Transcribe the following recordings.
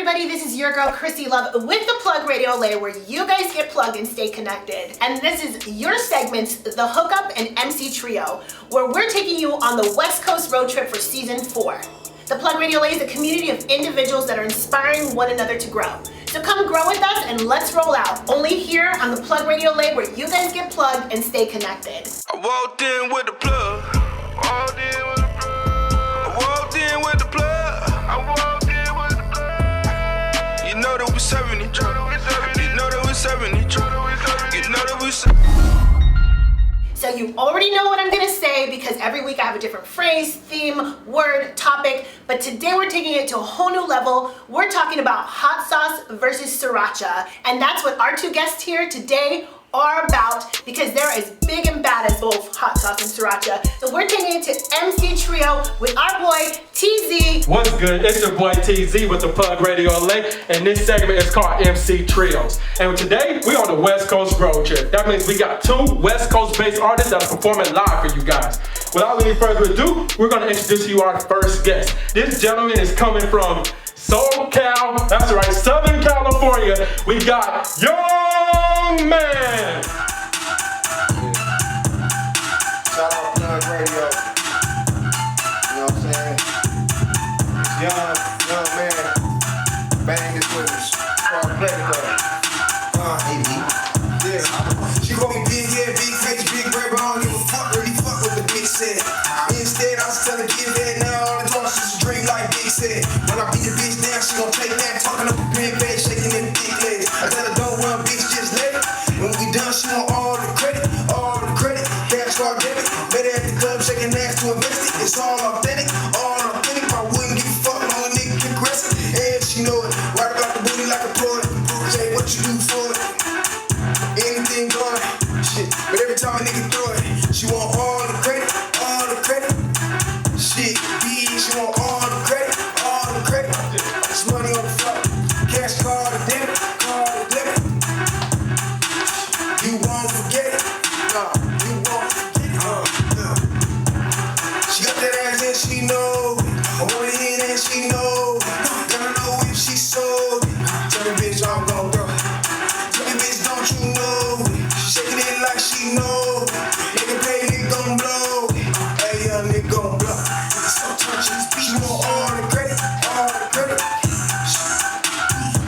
everybody, this is your girl Krissy Luv with the Plug Radio Lay, where you guys get plugged and stay connected. And this is your segments, the Hookup and MC Trio, where we're taking you on the West Coast road trip for season 4. The Plug Radio Lay is a community of individuals that are inspiring one another to grow. So come grow with us and let's roll out. Only here on the Plug Radio Lay, where you guys get plugged and stay connected. I walked in with the plug. Walked in with the plug. I walked in with the plug. I walked in with the plug. You know that we serving each other. You know that we serving each other. You know that we So you already know what I'm gonna say, because every week I have a different phrase, theme, word, topic, but today we're taking it to a whole new level. We're talking about hot sauce versus sriracha, and that's what our two guests here today are about, because they're as big and bad as both hot sauce and sriracha. So we're taking it to MC Trio with our boy TZ. What's good? It's your boy TZ with the Plug Radio Lay, and this segment is called MC Trios. And today we on the West Coast road trip. That means we got 2 West Coast based artists that are performing live for you guys. Without any further ado, we're gonna introduce you our first guest. This gentleman is coming from SoCal, that's right, Southern California. We got Young Man. Shout out Plug Radio. You know what I'm saying? Young man. Bang this with us. Yeah. She call me big head, big face, big red, but I don't give a fuck, really fuck what the bitch said. Instead, I was telling kids that now all the talks is a drink like Big said. When I beat the bitch down, she gon' take that, talking up a big bed, shaking them big legs. I tell her don't run, bitch, just let it. When we done, she want all the credit, all the credit. Cash card debit, better at the club, shaking ass to invest it. It's all authentic, all authentic. I wouldn't give a fuck, no nigga can caress it. And she know it, right about the booty like a poet. Say what you do for it, anything going, shit. But every time a nigga throw it, she want all the credit, all the credit. Shit, bitch, she want all the credit, all the credit. It's money on the floor, cash card or debit, card or debit. You won't forget it, nah, you won't forget it. She got that ass and she know, I want it in and she know. Gotta know if she sold it. Tell me bitch I'm gon' go. Tell me bitch don't you know. She shaking it like she know. Nigga pay, nigga gon' blow. Hey young nigga gon' blow. She want all the credit, all the credit.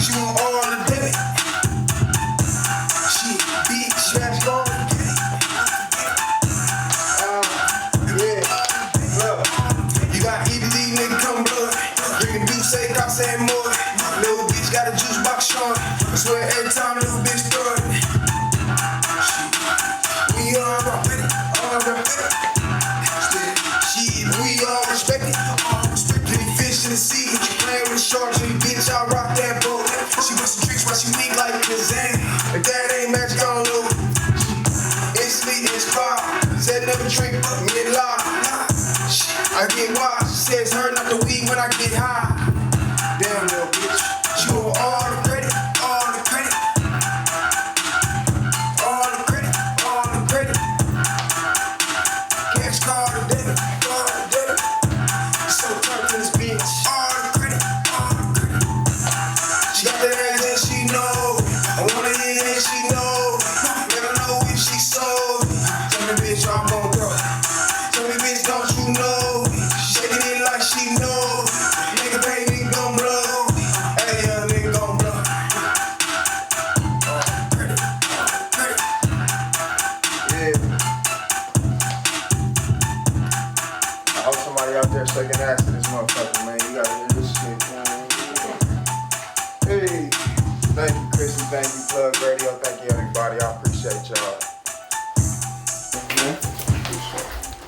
She want all the debit. She bitch, that's gon' get it. Yeah, look, you got Italy, nigga come blood. Drinking Douce, Casa and more. Little bitch got a juice box showing. I swear every time little bitch throw it. We all with it, all with it. Shit, we all respect it, all respect it. Fish in the sea, you playing with sharks, and bitch, I rock that boat. She wants some tricks, but she weak like Kazan. If that ain't magic, I don't know. Instantly inspired, said never drink, but me and lie. I get wild, she says her not the weed when I get high. Damn little bitch, she want all the credit, all the credit. All the credit, all the credit. Cash card or debit, card or debit. So turned to this bitch. All the credit, all the credit. She got that ass and she know. I want it in and she know. Never know if she sold. Tell me bitch I'm gon' go. Tell me bitch don't you know. She shaking it like she know. Nigga pay, nigga gon' blow. Hey young nigga gon' blow. All the credit, all the credit. Yeah. I hope somebody out there shaking ass to this motherfucker, man. You gotta hear this shit, man. Hey, thank you, Krissy. Thank you, Plug Radio. Thank you, everybody. I appreciate y'all.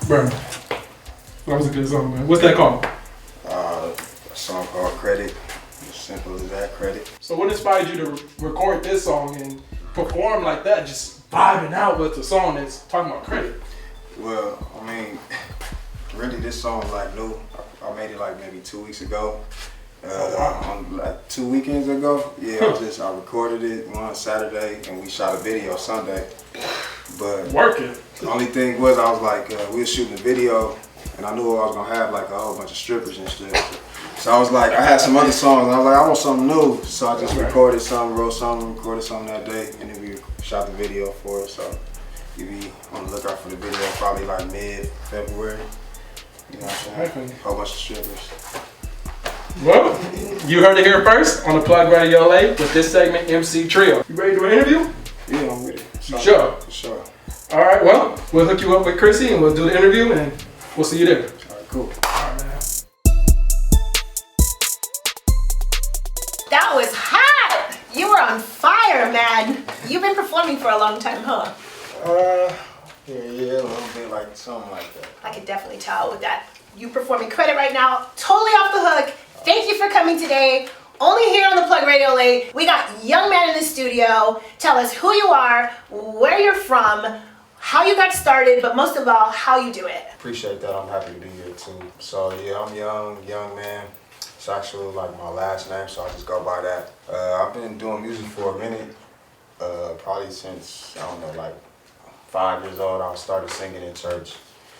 Bro, that was a good song, man. What's that called? A song called Credit. As simple as that, Credit. So what inspired you to record this song and perform like that, just vibing out with a song that's talking about credit? Well, I mean, really, this song like new. I made it like maybe 2 weeks ago. On like 2 weekends ago. Yeah, I recorded it one Saturday and we shot a video Sunday. But working. The only thing was I was like, we were shooting a video and I knew I was gonna have like a whole bunch of strippers and shit. So I was like, I had some other songs, and I was like, I want something new. So I just recorded something, wrote something, recorded something that day, and then we shot the video for it. So you be on the lookout for the video probably like mid-February. You know what I'm saying? Whole bunch of strippers. Well, you heard it here first on the Plug Radio LA with this segment, MC Trio. You ready to do an interview? Yeah, I'm with it. You sure? For sure. All right, well, we'll hook you up with Krissy and we'll do the interview and we'll see you there. All right, cool. All right, man. That was hot! You were on fire, man. You've been performing for a long time, huh? Yeah, a little bit like something like that. I could definitely tell with that. You performing credit right now, totally off the hook. Thank you for coming today. Only here on the Plug Radio LA. We got Young Man in the studio. Tell us who you are, where you're from, how you got started, but most of all, how you do it. Appreciate that. I'm happy to be here too. So yeah, I'm young man. It's actually like my last name, so I just go by that. I've been doing music for a minute, probably since, I don't know, like 5 years old. I started singing in church.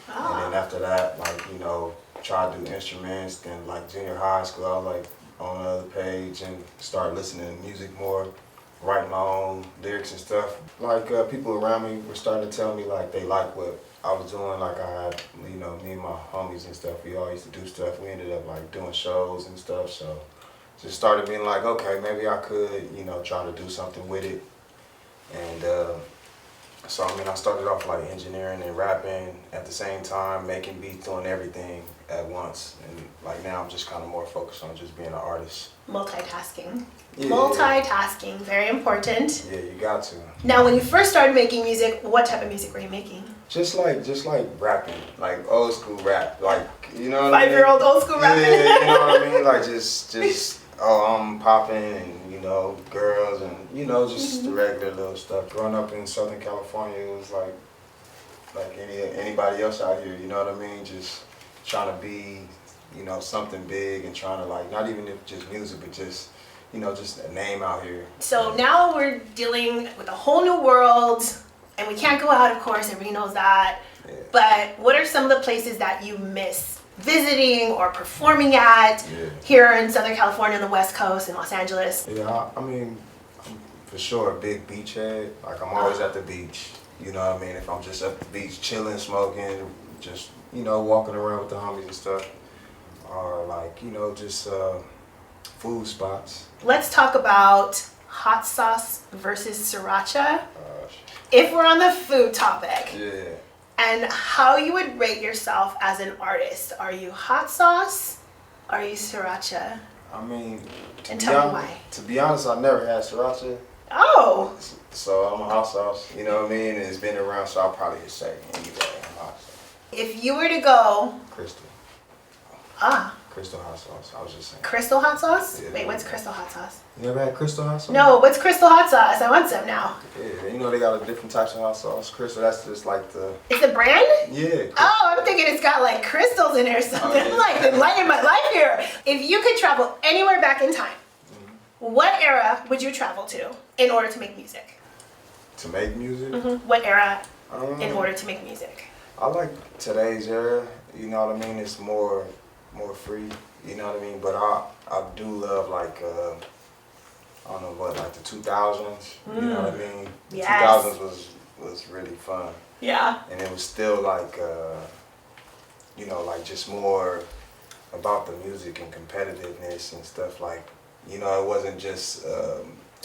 And then after that, like, you know, tried to do instruments. Then like junior high school, I was like on the other page and started listening to music more, writing my own lyrics and stuff. Like people around me were starting to tell me like they like what I was doing. Like I had, you know, me and my homies and stuff, we all used to do stuff. We ended up like doing shows and stuff. So just started being like, okay, maybe I could, you know, try to do something with it. And so I mean, I started off like engineering and rapping at the same time, making beats, doing everything at once. And like now I'm just kind of more focused on just being an artist. Multitasking. Yeah. Multitasking, very important. Yeah, you got to. Now, when you first started making music, what type of music were you making? Just like rapping, like old school rap, like, you know what I mean? 5-year-old old school rapping? Yeah, you know what I mean? Like just I'm popping and, you know, girls and, you know, just the regular little stuff. Growing up in Southern California, it was like anybody else out here, you know what I mean? Just trying to be, you know, something big and trying to like, not even if just music, but just, you know, just a name out here. So now we're dealing with a whole new world, and we can't go out, of course, everybody knows that. Yeah. But what are some of the places that you miss visiting or performing at here in Southern California, on the West Coast, in Los Angeles? Yeah, I mean, I'm for sure a big beachhead. Like I'm always at the beach, you know what I mean? If I'm just at the beach chilling, smoking, just, you know, walking around with the homies and stuff. Or like, you know, just food spots. Let's talk about hot sauce versus sriracha. If we're on the food topic. Yeah. And how you would rate yourself as an artist. Are you hot sauce? Are you sriracha? I mean, and tell me why. To be honest, I never had sriracha. Oh. So I'm a hot sauce, you know what I mean? And it's been around, so I'll probably just say anyway, I'm hot sauce. If you were to go... Crystal. Crystal hot sauce, I was just saying. Crystal hot sauce? Yeah, wait, what's crystal hot sauce? You never had crystal hot sauce? No, what's crystal hot sauce? I want some now. Yeah, you know they got different types of hot sauce. Crystal, that's just like the... It's a brand? Yeah. Crystal. Oh, I'm thinking it's got like crystals in there or something. I'm like enlightening my life here. If you could travel anywhere back in time, what era would you travel to in order to make music? To make music? What era in order to make music? I like today's era, you know what I mean? It's more free, you know what I mean? But I do love like, I don't know what, like the 2000s, you know what I mean? The 2000s was really fun. Yeah. And it was still like, you know, like just more about the music and competitiveness and stuff like, you know, it wasn't just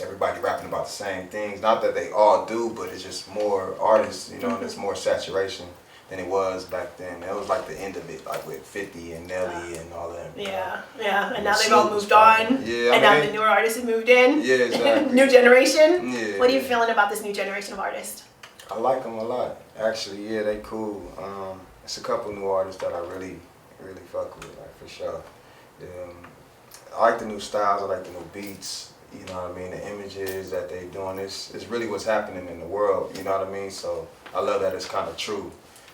everybody rapping about the same things. Not that they all do, but it's just more artists, you know, and there's more saturation than it was back then. It was like the end of it, like with 50 and Nelly and all that. Yeah, yeah. And now they've all moved on. Yeah, and now the newer artists have moved in. Yeah, exactly. New generation. Yeah. What are you feeling about this new generation of artists? I like them a lot. Actually, yeah, they cool. It's a couple new artists that I really fuck with, like for sure. I like the new styles. I like the new beats. You know what I mean? The images that they doing. It's really what's happening in the world. You know what I mean? So I love that it's kind of true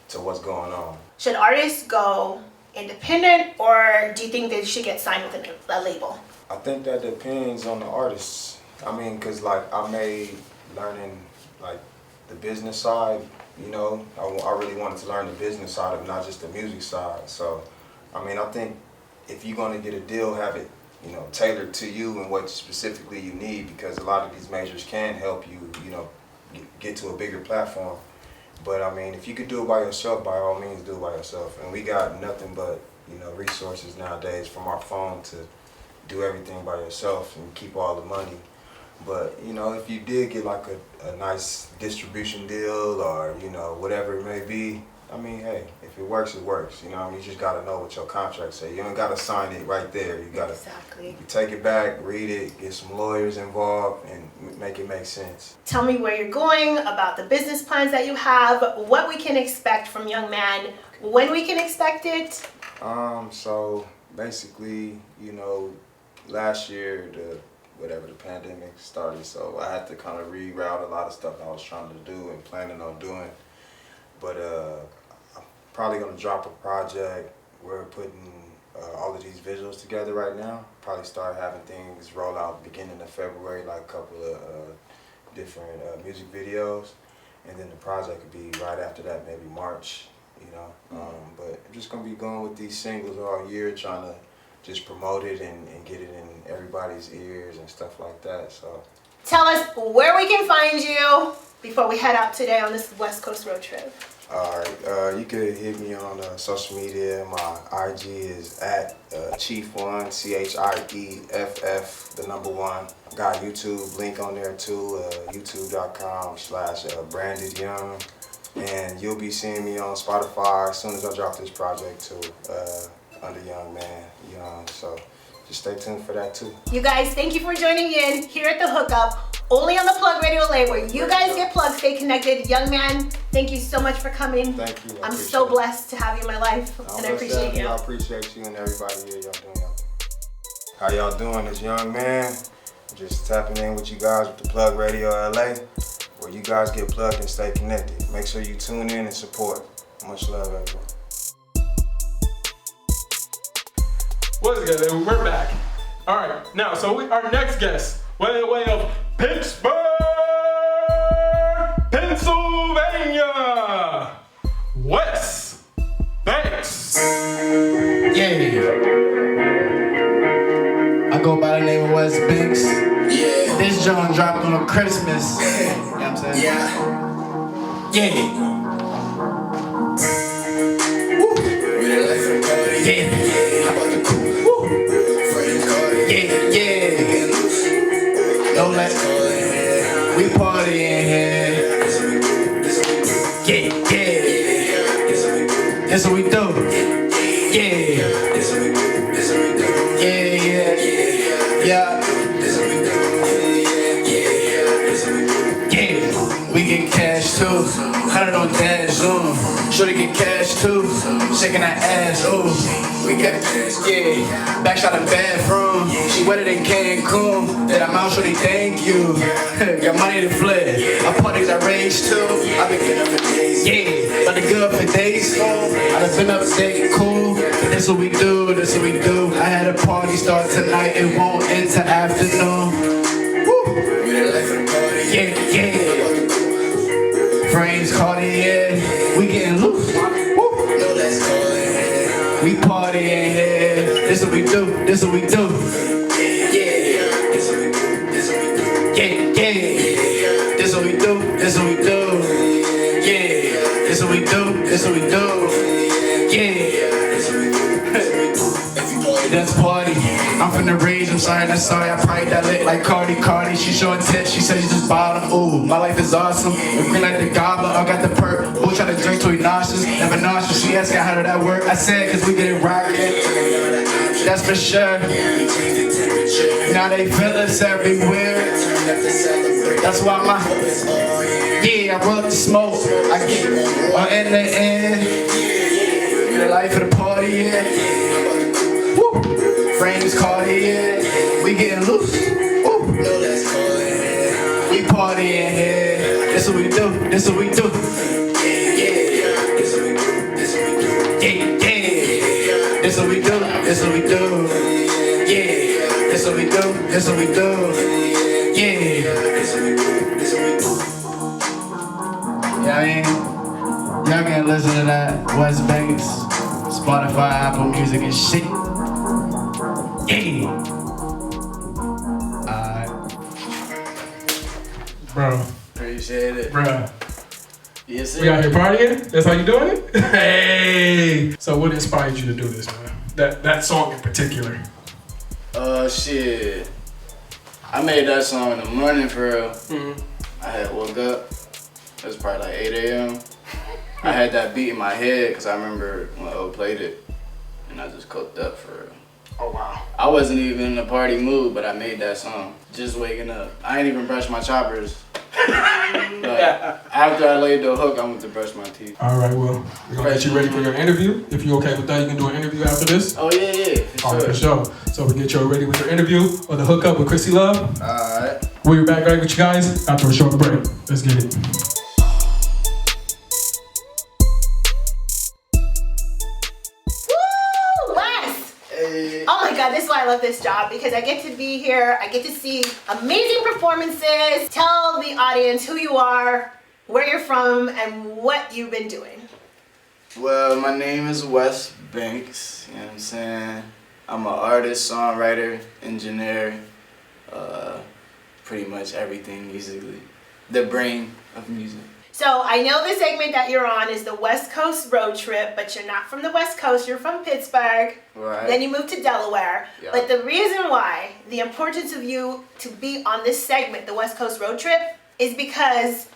to what's going on. Should artists go independent, or do you think they should get signed with a label? I think that depends on the artists. I mean, cause like I made learning like the business side. You know, I really wanted to learn the business side of it, not just the music side. So, I mean, I think if you're gonna get a deal, have it, you know, tailored to you and what specifically you need, because a lot of these majors can help you, you know, get to a bigger platform. But I mean, if you could do it by yourself, by all means do it by yourself. And we got nothing but, you know, resources nowadays from our phone to do everything by yourself and keep all the money. But, you know, if you did get like a nice distribution deal or, you know, whatever it may be, I mean, hey, if it works, it works. You know what I mean? You just got to know what your contract say. You don't got to sign it right there. You got to take it back, read it, get some lawyers involved, and make it make sense. Tell me where you're going, about the business plans that you have, what we can expect from Young Man, when we can expect it. So basically, you know, last year, the pandemic started, so I had to kind of reroute a lot of stuff I was trying to do and planning on doing. But I'm probably gonna drop a project. We're putting all of these visuals together right now. Probably start having things roll out beginning of February, like a couple of different music videos, and then the project could be right after that, maybe March. You know, but I'm just gonna be going with these singles all year, trying to just promote it and get it in everybody's ears and stuff like that. So tell us where we can find you before we head out today on this West Coast road trip. Alright, you can hit me on social media. My IG is at Chief1, CHIEFF, the number 1. Got YouTube link on there too, youtube.com/brandedyoung. And you'll be seeing me on Spotify as soon as I drop this project too, under Young Man Young. So just stay tuned for that too. You guys, thank you for joining in here at The Hookup, only on the Plug Radio LA, where you guys get plugged. Stay connected. Young Man, thank you so much for coming. Thank you. I'm so blessed to have you in my life, and I appreciate you. I appreciate you and everybody here. Y'all doing y'all. How y'all doing? It's Young Man. Just tapping in with you guys with the Plug Radio LA, where you guys get plugged and stay connected. Make sure you tune in and support. Much love, everyone. What's good? We're back. All right, now, so our next guest, way of Pittsburgh, Pennsylvania, Wes Banks. Yeah. I go by the name of Wes Banks. Yeah. This joint dropped on Christmas. You know what I'm saying? Yeah. Yeah. Don't let we party in here. Yeah, yeah. That's what we do. Yeah. Yeah. Yeah. We get cash too. 100 on dash zoom. Shorty get cash too. Shaking that ass, ooh. We got, yeah. Back shot in bathroom. She wetter than Cancun. That I'm out, shorty, thank you. Got money to flip. Our parties are rage too. I've been getting up for days. Yeah, but the good for days. I done been up staying cool. But this what we do, this what we do. I had a party start tonight, it won't end till afternoon. Woo. Yeah, yeah. Frames, Cartier, we getting loose. Woo. We party in here. This what we do. This what we do. Yeah. Yeah, yeah. This what we do. This what we do. Yeah. This what we do. This what we do. Yeah. Let's party. I'm finna rage, I'm sorry, that's sorry. I probably that lit like Cardi. She showing tits, she said she just bottom. Ooh, my life is awesome. We green like the gobbler, I got the perk. Who try to drink till he nauseous? Never nauseous, she asking how did that work? I said, cause we get it rockin'. That's for sure. Now they feel us everywhere. That's why my, yeah, I roll up the smoke. I get in the end. The life of the party, yeah. Woo. Frames, Cartier, we getting loose. Woo. We party in here. This what we do. This what we do. Yeah, yeah. This what we do. This what we do. Yeah. This what we do. This what we do. Yeah. Yeah, I mean, y'all can listen to that. Wes Banks, Spotify, Apple Music and shit. Hey. Bro. Appreciate it. Bruh. Yes, sir. We out here partying? That's how you doing it? Hey! So what inspired you to do this, man? That song in particular. Shit. I made that song in the morning for real. I had woke up. It was probably like 8 a.m. I had that beat in my head because I remember when O played it. And I just cooked up for real. Oh, wow. I wasn't even in the party mood, but I made that song. Just waking up. I ain't even brushed my choppers. After I laid the hook, I went to brush my teeth. All right, well, we're gonna get you ready for your interview. If you're okay with that, you can do an interview after this. Oh, yeah, For sure. So we get you ready with your interview or the hookup with Krissy Luv. Alright. We'll be back right with you guys after a short break. Let's get it. Woo! Wes! Hey. Oh my god, this is why I love this job, because I get to be here, I get to see amazing performances, tell the audience who you are, where you're from, and what you've been doing. Well, my name is Wes Banks, you know what I'm saying? I'm an artist, songwriter, engineer, pretty much everything musically. The brain of music. So I know the segment that you're on is the West Coast road trip, but you're not from the West Coast, you're from Pittsburgh. Right. Then you moved to Delaware. Yeah. But the reason why, the importance of you to be on this segment, the West Coast road trip, is because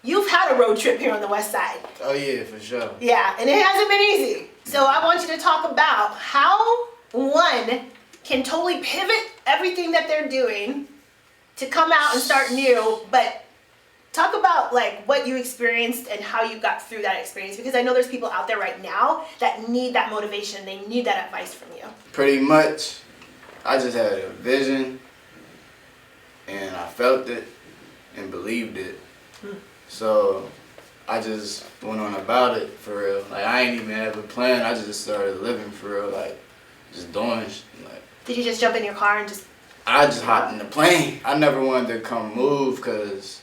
you've had a road trip here on the West Side. Oh yeah, for sure. Yeah, and it hasn't been easy. So I want you to talk about how one can totally pivot everything that they're doing to come out and start new, but talk about like what you experienced and how you got through that experience, because I know there's people out there right now that need that motivation, they need that advice from you. Pretty much, I just had a vision and I felt it and believed it. So I just went on about it for real. Like I ain't even have a plan, I just started living for real, like just doing shit. Like, Did you just jump in your car and just... I just hopped in the plane. I never wanted to come move because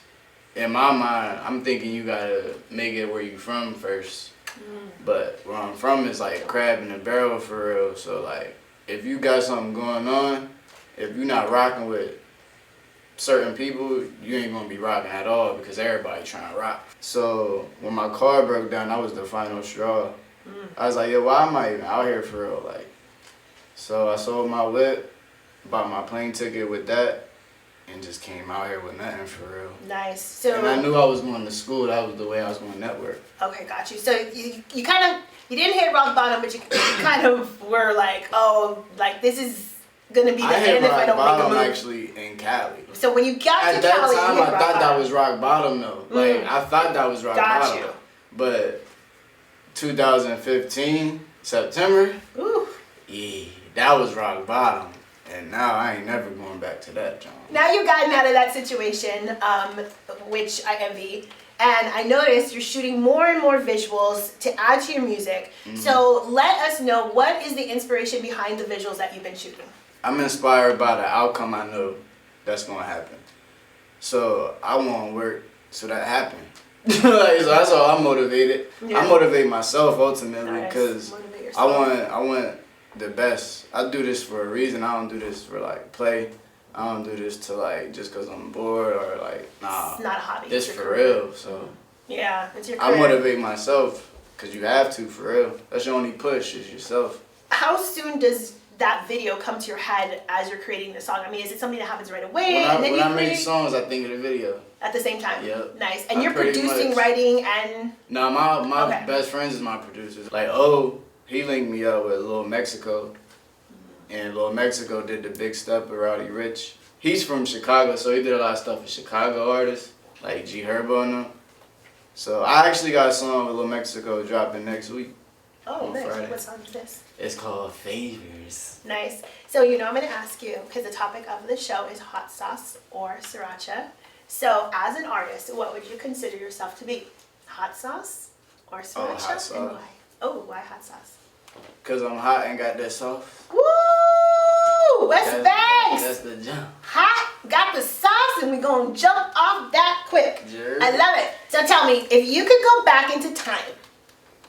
in my mind, I'm thinking you gotta make it where you from first. But where I'm from is like crab in a barrel for real. So like, if you got something going on, if you're not rocking with certain people, you ain't gonna be rocking at all because everybody trying to rock. So when my car broke down, that was the final straw. I was like, yo, why am I even out here for real? Like, so I sold my whip, bought my plane ticket with that, and just came out here with nothing for real. Nice. So... And I knew I was going to school. That was the way I was going to network. Okay, got you. So you kind of, you didn't hit rock bottom, but you kind of were like, oh, like this is gonna be the end if I don't make a bottom move. actually in Cali. So when you got At to that Cali, time, you I hit rock thought that bottom. was rock bottom though. Like I thought that was rock Got bottom. you. But 2015 September, Ooh. yeah, that was rock bottom. And now I ain't never going back to that, John. Now you've gotten out of that situation, which I envy. And I noticed you're shooting more and more visuals to add to your music. So let us know, what is the inspiration behind the visuals that you've been shooting? I'm inspired by the outcome I know that's gonna happen. So I want to work so that happen. Like, so that's all I'm motivated. Yeah. I motivate myself ultimately Nice. because Motivate I yourself. want the best. I do this for a reason. I don't do this for like play. I don't do this to like just cause I'm bored or like nah. It's not a hobby. This it's your for career. real. So Yeah, it's your I career. motivate myself because you have to for real. That's your only push is yourself. How soon does that video come to your head as you're creating the song? I mean, is it something that happens right away? and then When you I make create songs, I think of the video. at the same time? Yep. Nice. And I you're pretty producing, much- writing, and Nah, my Okay. best friends is my producers. Like, oh, he linked me up with Lil Mexico. And Lil Mexico did the big step with Rowdy Rich. He's from Chicago, so he did a lot of stuff with Chicago artists, like G Herbo and them. So I actually got a song with Lil Mexico dropping next week. oh, on nice. Friday. What song is this? It's called Favors. Nice. So, you know, I'm going to ask you, because the topic of the show is hot sauce or sriracha. So, as an artist, what would you consider yourself to be? Hot sauce or sriracha? hot And sauce. why? Oh, why hot sauce? Cause I'm hot and got that sauce. Woo! Wes Banks! That's the jump. Hot, got the sauce, and we gonna jump off that quick. Jerry. I love it. So tell me, if you could go back into time,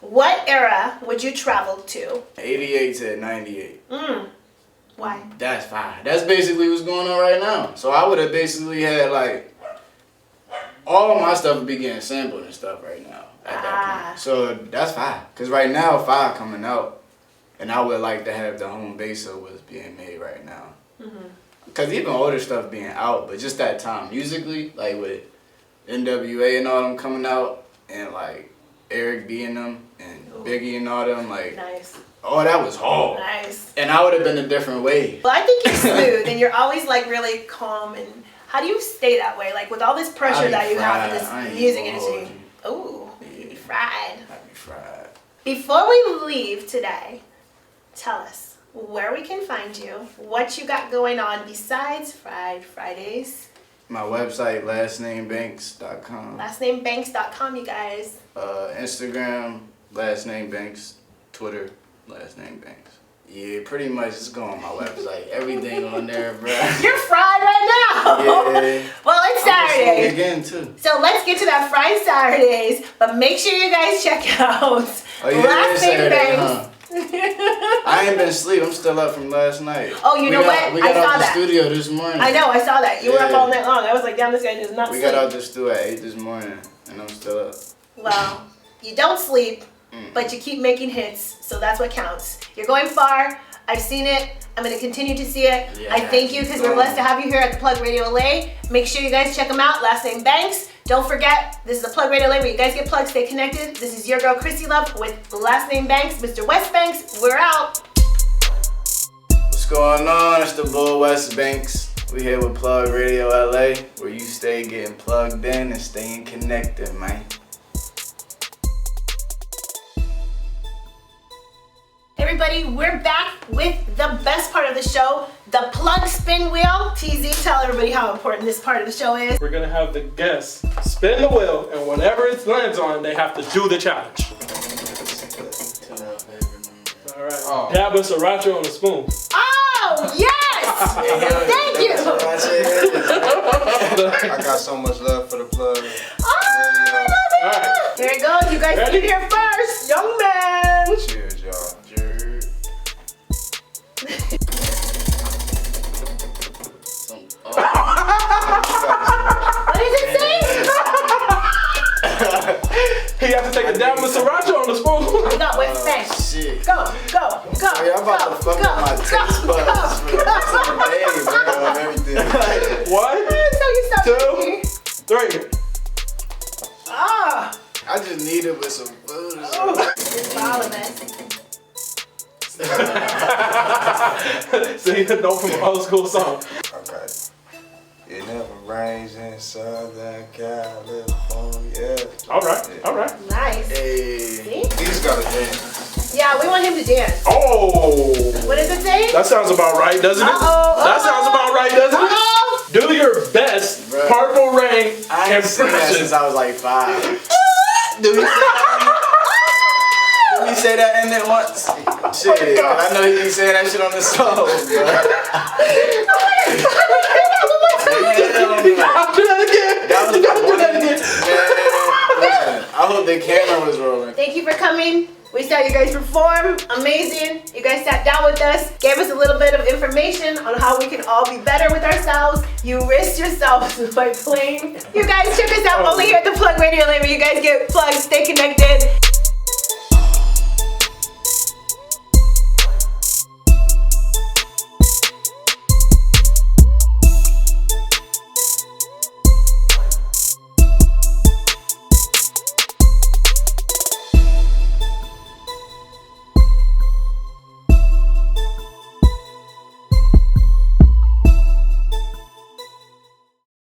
what era would you travel to? 88 to 98. Why? That's fire. That's basically what's going on right now. So I would have basically had like all of my stuff would be getting sampled and stuff right now at that point. So that's fire. Cause right now fire coming out, and I would like to have the home base of what's being made right now. Cause even older stuff being out, but just that time musically, like with NWA and all them coming out, and like Eric B and them and Biggie and all them, like Nice. oh, that was hard. Nice. And I would have been a different way. Well, I think you're smooth and you're always like really calm. And how do you stay that way? Like with all this pressure that you have for this music industry. Ooh, you be fried. I be fried. Before we leave today, tell us where we can find you, what you got going on besides Fried Fridays. My website, lastnamebanks.com. Lastnamebanks.com, you guys. Instagram, lastnamebanks. Twitter, lastnamebanks. Yeah, pretty much just go on my website. Everything on there, bro. You're fried right now. Yeah. Well, it's Saturday. Again too. So let's get to that Fried Saturdays, but make sure you guys check out Last Name Banks. I ain't been asleep. I'm still up from last night. Oh, you know what? We got I saw out the that. studio this morning. I know, I saw that. You were up all night long. I was like, damn, this guy does not We sleep. got out the studio at 8 this morning, and I'm still up. Well, you don't sleep, but you keep making hits, so that's what counts. You're going far. I've seen it. I'm going to continue to see it. Yeah, I thank you because we're blessed to have you here at the Plug Radio LA. Make sure you guys check them out. Last name Banks. Don't forget, this is the Plug Radio LA where you guys get plugged, stay connected. This is your girl Krissy Luv with Last Name Banks. Mr. Wes Banks, we're out. What's going on? It's the Bull Wes Banks. We here with Plug Radio LA, where you stay getting plugged in and staying connected, man. Everybody, we're back with the best part of the show, the plug spin wheel. TZ, tell everybody how important this part of the show is. We're gonna have the guests spin the wheel, and whenever it lands on, they have to do the challenge. All right. Oh. Dab a sriracha on a spoon. Oh, yes! Thank you! I got so much love for the plug. Oh, I love it! All right. Here it goes. You guys Ready? get here first. Young man. Cheers, y'all. What does it say? He has to take a dab of sriracha on the spoon. We got Wes Banks. Shit. Go, go, go. Hey, I'm about to fuck up my taste buds for the rest of the day, bro. Love everything. One, So you stop 2, 3. Ah, I just need it with some food or something. it's all of us. So you know from an old school song. Okay. It never rains in Southern California. All right. Nice. Hey. See? He just gotta dance. Yeah, we want him to dance. Oh. What does it say? That sounds about right, doesn't it? That sounds about right, doesn't it? Do your best Bruh. Purple Rain I ain't seen that impression. since I was like 5. Did we say that in it once? Shit, I know he be saying that shit on the song, bro. I'll do that again. That was You gotta do that again. Man, I hope the camera was rolling. Thank you for coming. We saw you guys perform. Amazing. You guys sat down with us, gave us a little bit of information on how we can all be better with ourselves. You risked yourselves by playing. You guys check us out only here at the Plug Radio Label. You guys get plugged. Stay connected.